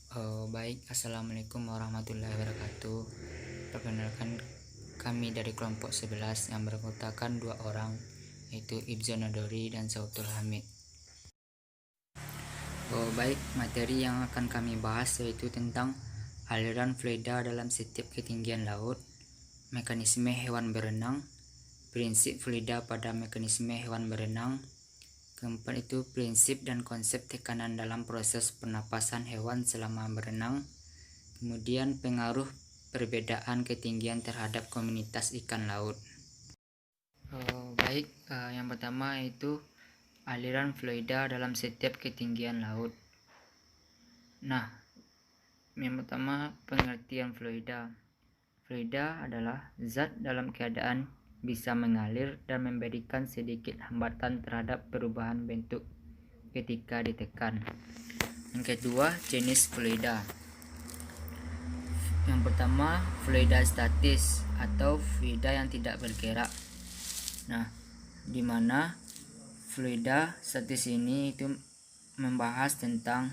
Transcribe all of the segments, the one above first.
Baik, Assalamualaikum warahmatullahi wabarakatuh. Perkenalkan, kami dari kelompok 11 yang beranggotakan 2 orang, yaitu Ibzan Nadori dan Sautul Hamid. Baik, materi yang akan kami bahas yaitu tentang aliran fluida dalam setiap ketinggian laut, mekanisme hewan berenang, prinsip fluida pada mekanisme hewan berenang. Keempat itu prinsip dan konsep tekanan dalam proses pernapasan hewan selama berenang. Kemudian pengaruh perbedaan ketinggian terhadap komunitas ikan laut. Baik, yang pertama yaitu aliran fluida dalam setiap ketinggian laut. Nah, yang pertama pengertian fluida. Fluida adalah zat dalam keadaan bisa mengalir dan memberikan sedikit hambatan terhadap perubahan bentuk ketika ditekan. Yang kedua, jenis fluida. Yang pertama, fluida statis atau fluida yang tidak bergerak. Nah, di mana fluida statis ini itu membahas tentang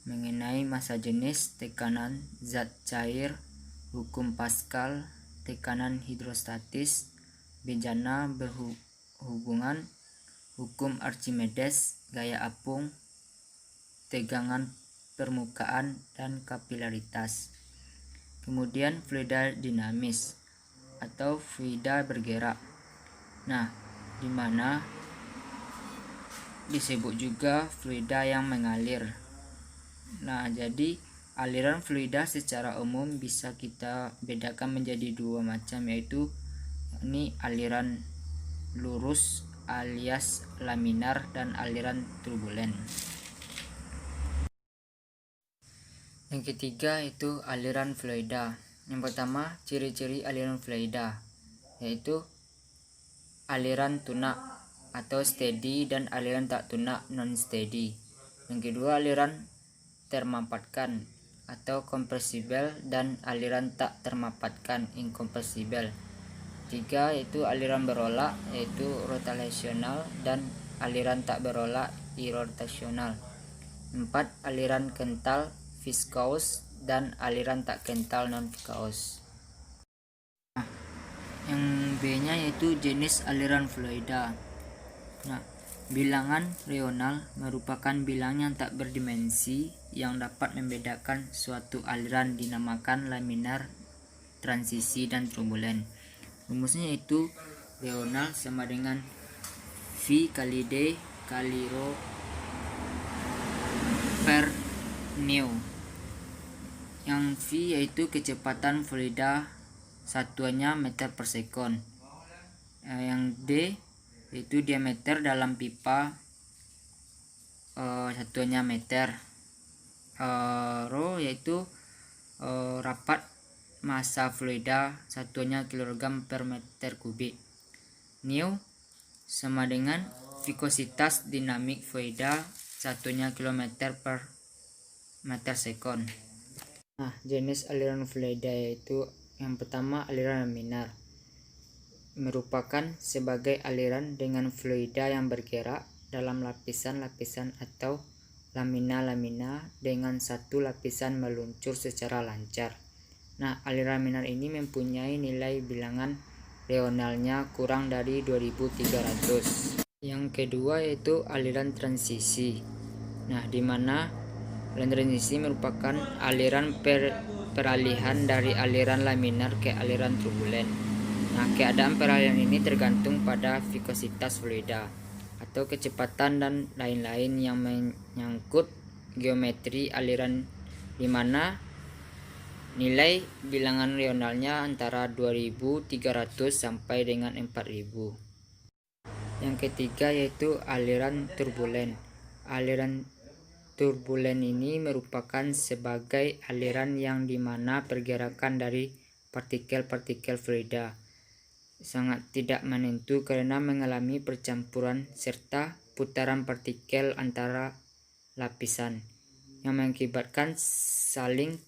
mengenai massa jenis, tekanan zat cair, hukum Pascal, tekanan hidrostatis, bejana berhubungan, hukum Archimedes, gaya apung, tegangan permukaan, dan kapilaritas. Kemudian fluida dinamis atau fluida bergerak. Nah, di mana disebut juga fluida yang mengalir. Nah, jadi aliran fluida secara umum bisa kita bedakan menjadi 2 macam, yaitu ini aliran lurus alias laminar dan aliran turbulen. Yang ketiga itu aliran fluida. Yang pertama, ciri-ciri aliran fluida yaitu aliran tunak atau steady dan aliran tak tunak non steady. Yang kedua, aliran termampatkan atau compressible dan aliran tak termampatkan incompressible. Tiga, yaitu aliran berolak yaitu rotational dan aliran tak berolak irrotational. 4, aliran kental viscous dan aliran tak kental non viscous. Yang B-nya yaitu jenis aliran fluida. Nah, bilangan reonal merupakan bilangan yang tak berdimensi yang dapat membedakan suatu aliran dinamakan laminar, transisi, dan turbulen. Rumusnya yaitu reonal sama dengan V kali D kali rho per nu. Yang V yaitu kecepatan fluida, satuannya meter per sekon. Yang D yaitu diameter dalam pipa, satuannya meter. Rho yaitu rapat massa fluida, satuannya kilogram per meter kubik. Nu sama dengan viskositas dinamik fluida, satunya kilometer per meter sekon. Nah, jenis aliran fluida yaitu yang pertama aliran laminar, merupakan sebagai aliran dengan fluida yang bergerak dalam lapisan-lapisan atau lamina-lamina dengan satu lapisan meluncur secara lancar. Nah, aliran laminar ini mempunyai nilai bilangan reonalnya kurang dari 2300. Yang kedua yaitu aliran transisi. Nah, di mana aliran transisi merupakan aliran peralihan dari aliran laminar ke aliran turbulen. Nah, keadaan peralihan ini tergantung pada viskositas fluida atau kecepatan dan lain-lain yang menyangkut geometri aliran, di mana nilai bilangan reonalnya antara 2300 sampai dengan 4000. Yang ketiga yaitu aliran turbulen. Aliran turbulen ini merupakan sebagai aliran yang dimana pergerakan dari partikel-partikel fluida sangat tidak menentu karena mengalami percampuran serta putaran partikel antara lapisan yang mengakibatkan saling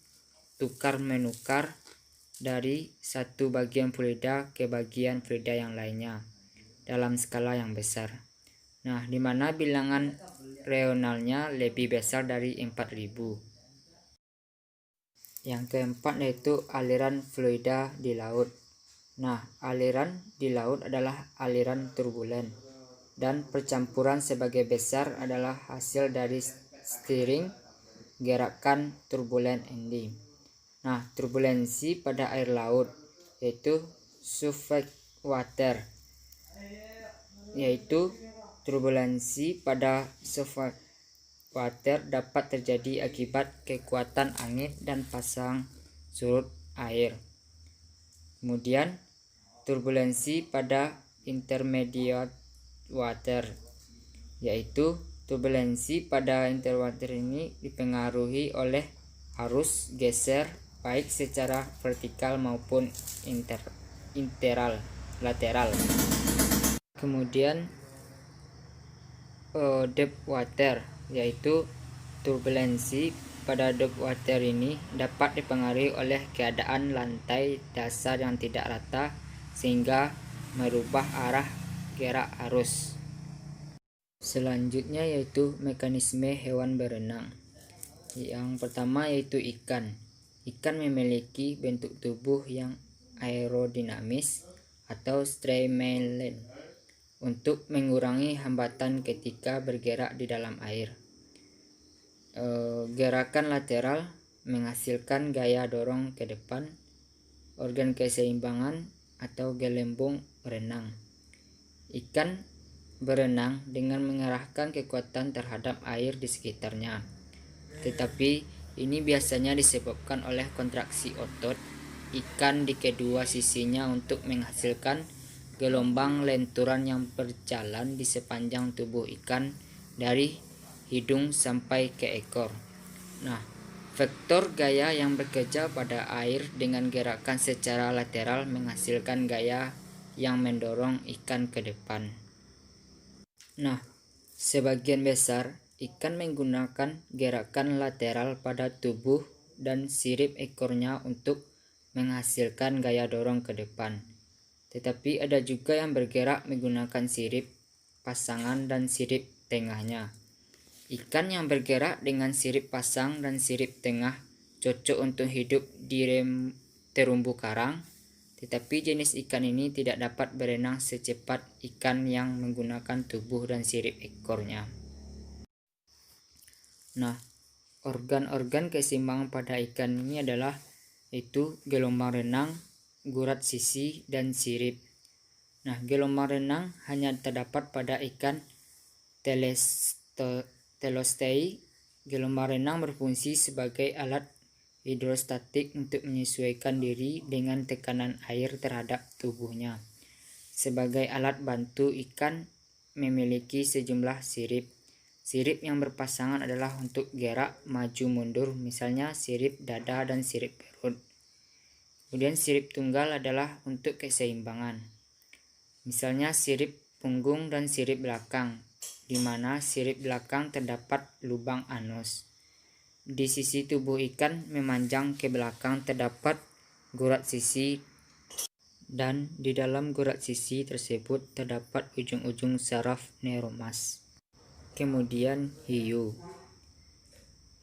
tukar-menukar dari satu bagian fluida ke bagian fluida yang lainnya dalam skala yang besar. Nah, di mana bilangan reonalnya lebih besar dari 4000. Yang keempat yaitu aliran fluida di laut. Nah, aliran di laut adalah aliran turbulen dan percampuran sebagai besar adalah hasil dari steering gerakan turbulen ini. Nah, turbulensi pada air laut yaitu surface water, yaitu turbulensi pada surface water dapat terjadi akibat kekuatan angin dan pasang surut air. Kemudian turbulensi pada intermediate water, yaitu turbulensi pada intermediate water ini dipengaruhi oleh arus geser baik secara vertikal maupun lateral. Kemudian depth water, yaitu turbulensi pada depth water ini dapat dipengaruhi oleh keadaan lantai dasar yang tidak rata sehingga merubah arah gerak arus. Selanjutnya yaitu mekanisme hewan berenang. Yang pertama yaitu ikan. Ikan memiliki bentuk tubuh yang aerodinamis atau streamline untuk mengurangi hambatan ketika bergerak di dalam air. Gerakan lateral menghasilkan gaya dorong ke depan, organ keseimbangan atau gelembung berenang. Ikan berenang dengan mengerahkan kekuatan terhadap air di sekitarnya, tetapi ini biasanya disebabkan oleh kontraksi otot ikan di kedua sisinya untuk menghasilkan gelombang lenturan yang berjalan di sepanjang tubuh ikan dari hidung sampai ke ekor. Nah, vektor gaya yang bekerja pada air dengan gerakan secara lateral menghasilkan gaya yang mendorong ikan ke depan. Nah, sebagian besar ikan menggunakan gerakan lateral pada tubuh dan sirip ekornya untuk menghasilkan gaya dorong ke depan. Tetapi ada juga yang bergerak menggunakan sirip pasangan dan sirip tengahnya. Ikan yang bergerak dengan sirip pasang dan sirip tengah cocok untuk hidup di terumbu karang, tetapi jenis ikan ini tidak dapat berenang secepat ikan yang menggunakan tubuh dan sirip ekornya. Nah, organ-organ keseimbangan pada ikan ini adalah itu gelombang renang, gurat sisi, dan sirip. Nah, gelombang renang hanya terdapat pada ikan telostei. Gelombang renang berfungsi sebagai alat hidrostatik untuk menyesuaikan diri dengan tekanan air terhadap tubuhnya. Sebagai alat bantu, ikan memiliki sejumlah sirip. Sirip yang berpasangan adalah untuk gerak maju mundur, misalnya sirip dada dan sirip perut. Kemudian sirip tunggal adalah untuk keseimbangan, misalnya sirip punggung dan sirip belakang, di mana sirip belakang terdapat lubang anus. Di sisi tubuh ikan memanjang ke belakang terdapat gurat sisi, dan di dalam gurat sisi tersebut terdapat ujung-ujung saraf neuromas. Kemudian hiu.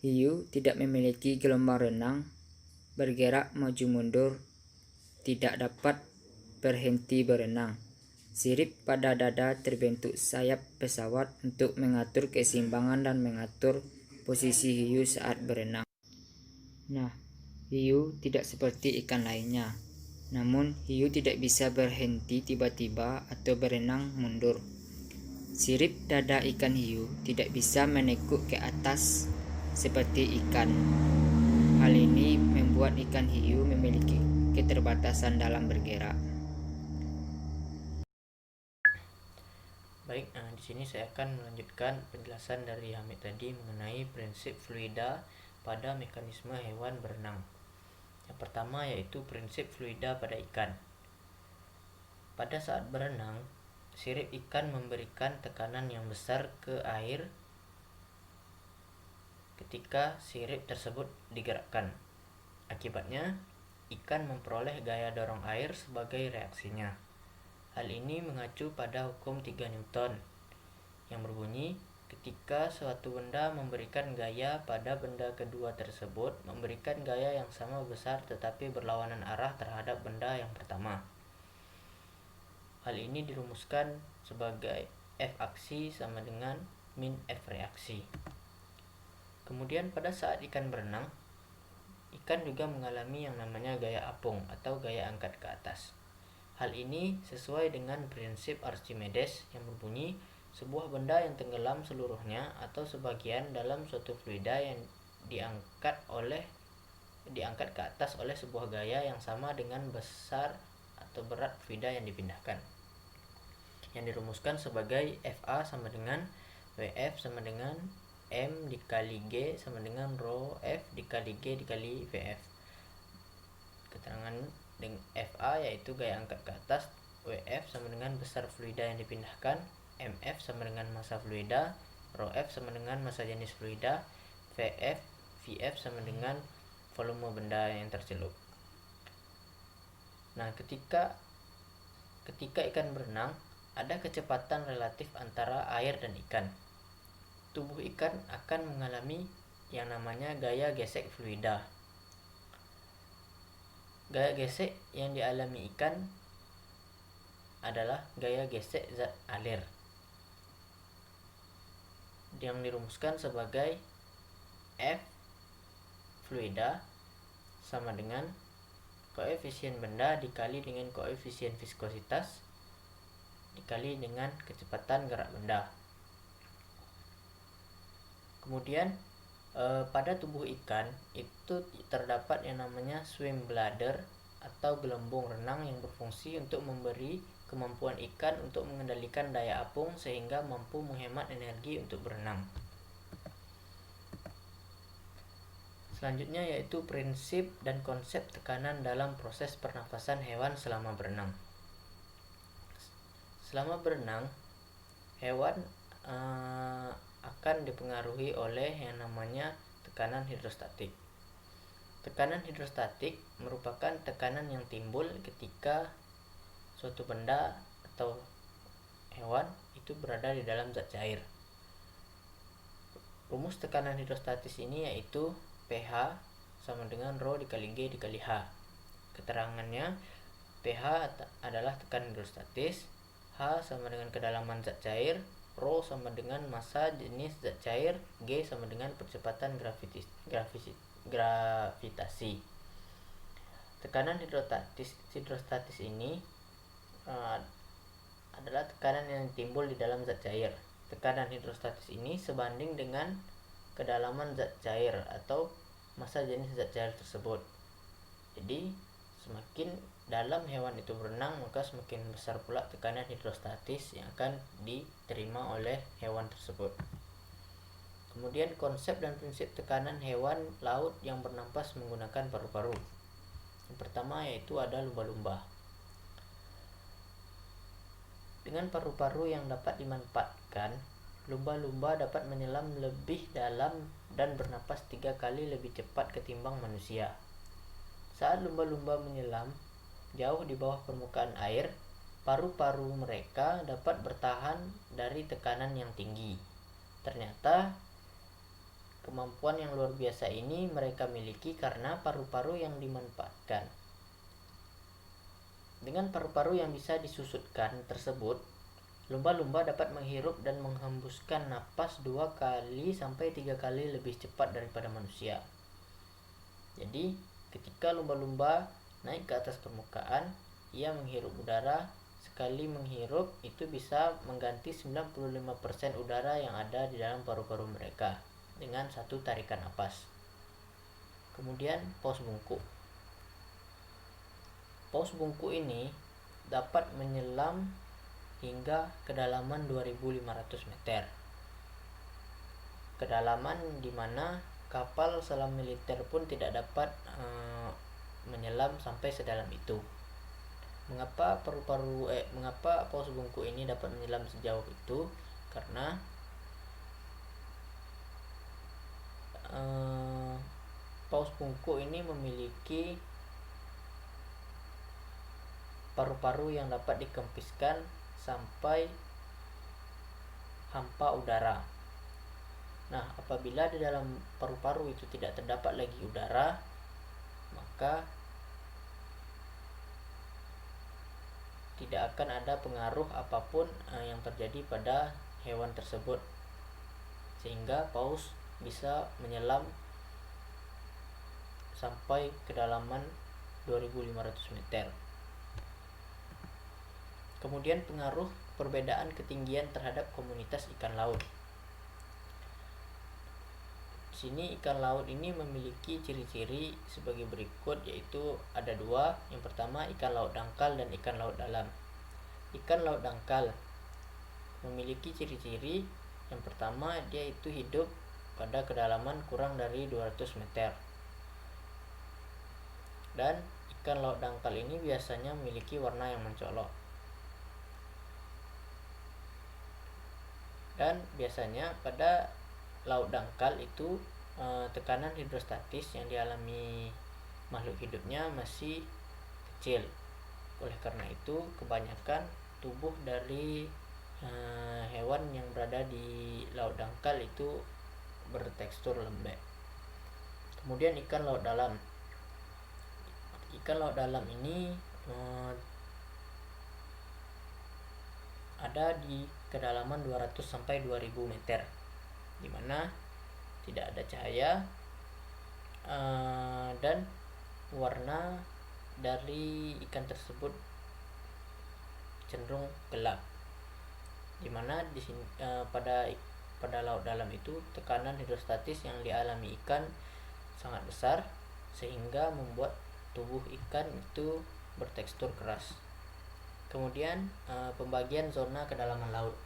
Hiu tidak memiliki gelombang renang, bergerak maju mundur, tidak dapat berhenti berenang. Sirip pada dada terbentuk sayap pesawat untuk mengatur keseimbangan dan mengatur posisi hiu saat berenang. Nah, hiu tidak seperti ikan lainnya. Namun, hiu tidak bisa berhenti tiba-tiba atau berenang mundur. Sirip dada ikan hiu tidak bisa menekuk ke atas seperti ikan. Hal ini membuat ikan hiu memiliki keterbatasan dalam bergerak. Baik, di sini saya akan melanjutkan penjelasan dari Hamid tadi mengenai prinsip fluida pada mekanisme hewan berenang. Yang pertama yaitu prinsip fluida pada ikan. Pada saat berenang, sirip ikan memberikan tekanan yang besar ke air ketika sirip tersebut digerakkan. Akibatnya, ikan memperoleh gaya dorong air sebagai reaksinya. Hal ini mengacu pada hukum 3 Newton yang berbunyi ketika suatu benda memberikan gaya pada benda kedua tersebut memberikan gaya yang sama besar tetapi berlawanan arah terhadap benda yang pertama. Hal ini dirumuskan sebagai F aksi sama dengan min F reaksi. Kemudian pada saat ikan berenang, ikan juga mengalami yang namanya gaya apung atau gaya angkat ke atas. Hal ini sesuai dengan prinsip Archimedes yang berbunyi sebuah benda yang tenggelam seluruhnya atau sebagian dalam suatu fluida yang diangkat ke atas oleh sebuah gaya yang sama dengan besar atau berat fluida yang dipindahkan. Yang dirumuskan sebagai FA sama dengan WF sama dengan M dikali G sama dengan rho F dikali G dikali VF. Keterangan dengan FA yaitu gaya angkat ke atas, WF sama dengan besar fluida yang dipindahkan, MF sama dengan massa fluida, rho F sama dengan massa jenis fluida, VF sama dengan volume benda yang tercelup. Nah, ketika ikan berenang, ada kecepatan relatif antara air dan ikan. Tubuh ikan akan mengalami yang namanya gaya gesek fluida. Gaya gesek yang dialami ikan adalah gaya gesek zat alir yang dirumuskan sebagai F fluida sama dengan koefisien benda dikali dengan koefisien viskositas dikali dengan kecepatan gerak benda. Kemudian pada tubuh ikan itu terdapat yang namanya swim bladder atau gelembung renang yang berfungsi untuk memberi kemampuan ikan untuk mengendalikan daya apung sehingga mampu menghemat energi untuk berenang. Selanjutnya yaitu prinsip dan konsep tekanan dalam proses pernafasan hewan selama berenang. Selama berenang, hewan akan dipengaruhi oleh yang namanya tekanan hidrostatik. Tekanan hidrostatik merupakan tekanan yang timbul ketika suatu benda atau hewan itu berada di dalam zat cair. Rumus tekanan hidrostatis ini yaitu pH sama dengan rho dikali G dikali H. Keterangannya, pH adalah tekanan hidrostatis, H sama dengan kedalaman zat cair, rho sama dengan massa jenis zat cair, G sama dengan percepatan gravitasi. Tekanan hidrostatis ini adalah tekanan yang timbul di dalam zat cair. Tekanan hidrostatis ini sebanding dengan kedalaman zat cair atau massa jenis zat cair tersebut. Jadi semakin dalam hewan itu berenang, maka semakin besar pula tekanan hidrostatis yang akan diterima oleh hewan tersebut. Kemudian konsep dan prinsip tekanan hewan laut yang bernafas menggunakan paru-paru. Yang pertama yaitu ada lumba-lumba. Dengan paru-paru yang dapat dimanfaatkan, lumba-lumba dapat menyelam lebih dalam dan bernapas 3 kali lebih cepat ketimbang manusia. Saat lumba-lumba menyelam jauh di bawah permukaan air, paru-paru mereka dapat bertahan dari tekanan yang tinggi. Ternyata kemampuan yang luar biasa ini mereka miliki karena paru-paru yang dimanfaatkan. Dengan paru-paru yang bisa disusutkan tersebut, lumba-lumba dapat menghirup dan menghembuskan napas 2 kali sampai 3 kali lebih cepat daripada manusia. Jadi, ketika lumba-lumba naik ke atas permukaan, ia menghirup udara. Sekali menghirup itu bisa mengganti 95% udara yang ada di dalam paru-paru mereka dengan satu tarikan napas. Kemudian paus bungkuk. Paus bungkuk ini dapat menyelam hingga kedalaman 2500 meter. Kedalaman di mana kapal selam militer pun tidak dapat menyelam sampai sedalam itu. Mengapa paus bungkuk ini dapat menyelam sejauh itu? Karena paus bungkuk ini memiliki paru-paru yang dapat dikempiskan sampai hampa udara. Nah, apabila di dalam paru-paru itu tidak terdapat lagi udara, maka tidak akan ada pengaruh apapun yang terjadi pada hewan tersebut, sehingga paus bisa menyelam sampai kedalaman 2500 meter. Kemudian pengaruh perbedaan ketinggian terhadap komunitas ikan laut. Di sini ikan laut ini memiliki ciri-ciri sebagai berikut, yaitu ada dua. Yang pertama, ikan laut dangkal dan ikan laut dalam. Ikan laut dangkal memiliki ciri-ciri yang pertama, dia itu hidup pada kedalaman kurang dari 200 meter. Dan ikan laut dangkal ini biasanya memiliki warna yang mencolok. Dan biasanya pada laut dangkal itu tekanan hidrostatis yang dialami makhluk hidupnya masih kecil. Oleh karena itu, kebanyakan tubuh dari hewan yang berada di laut dangkal itu bertekstur lembek. Kemudian ikan laut dalam. Ikan laut dalam ini ada di kedalaman 200 sampai 2000 meter, di mana tidak ada cahaya dan warna dari ikan tersebut cenderung gelap, di mana di sini pada laut dalam itu tekanan hidrostatis yang dialami ikan sangat besar, sehingga membuat tubuh ikan itu bertekstur keras. Kemudian pembagian zona kedalaman laut.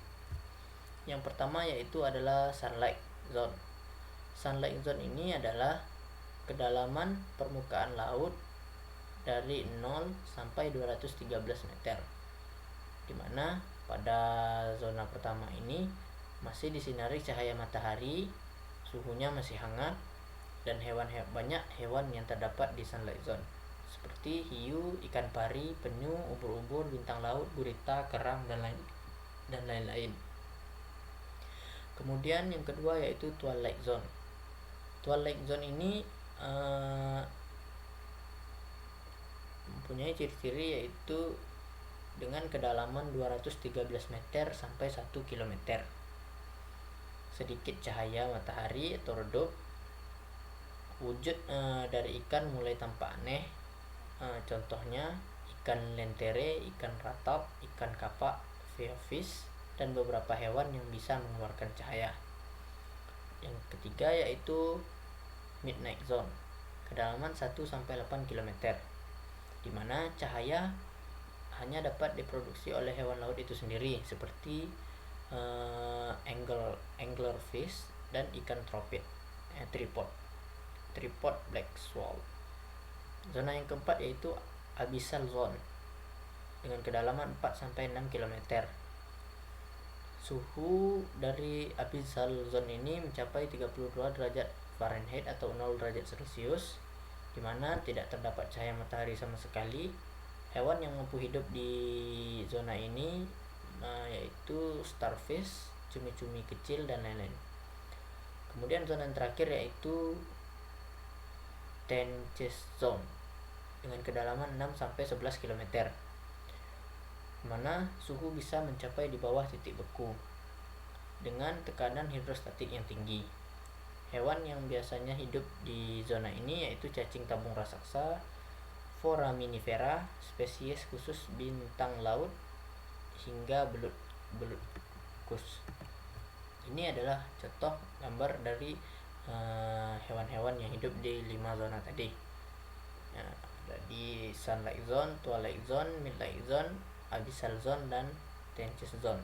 Yang pertama yaitu adalah sunlight zone. Sunlight zone ini adalah kedalaman permukaan laut dari 0 sampai 213 meter, di mana pada zona pertama ini masih disinari cahaya matahari, suhunya masih hangat, dan banyak hewan yang terdapat di sunlight zone seperti hiu, ikan pari, penyu, ubur-ubur, bintang laut, gurita, kerang, dan lain-lain. Kemudian yang kedua yaitu twilight zone. Twilight zone ini mempunyai ciri-ciri yaitu dengan kedalaman 213 meter sampai 1 km. Sedikit cahaya matahari atau redup. Wujud dari ikan mulai tampak aneh. Contohnya ikan lentere, ikan ratap, ikan kapak, fish, dan beberapa hewan yang bisa mengeluarkan cahaya. Yang ketiga yaitu midnight zone. Kedalaman 1 sampai 8 km, di mana cahaya hanya dapat diproduksi oleh hewan laut itu sendiri seperti anglerfish dan ikan tripod black swallow. Zona yang keempat yaitu abyssal zone dengan kedalaman 4 sampai 6 km. Suhu dari abyssal zone ini mencapai 32 derajat Fahrenheit atau 0 derajat Celcius, di mana tidak terdapat cahaya matahari sama sekali. Hewan yang mampu hidup di zona ini yaitu starfish, cumi-cumi kecil, dan lain-lain. Kemudian zona yang terakhir yaitu Tenches zone dengan kedalaman 6 sampai 11 km, mana suhu bisa mencapai di bawah titik beku dengan tekanan hidrostatik yang tinggi. Hewan yang biasanya hidup di zona ini yaitu cacing tabung raksasa, foraminifera, spesies khusus bintang laut, hingga belut kus. Ini adalah contoh gambar dari hewan-hewan yang hidup di 5 zona tadi. Ada di sunlight zone, twilight zone, midnight zone, abyssal zone, dan Tenches zone.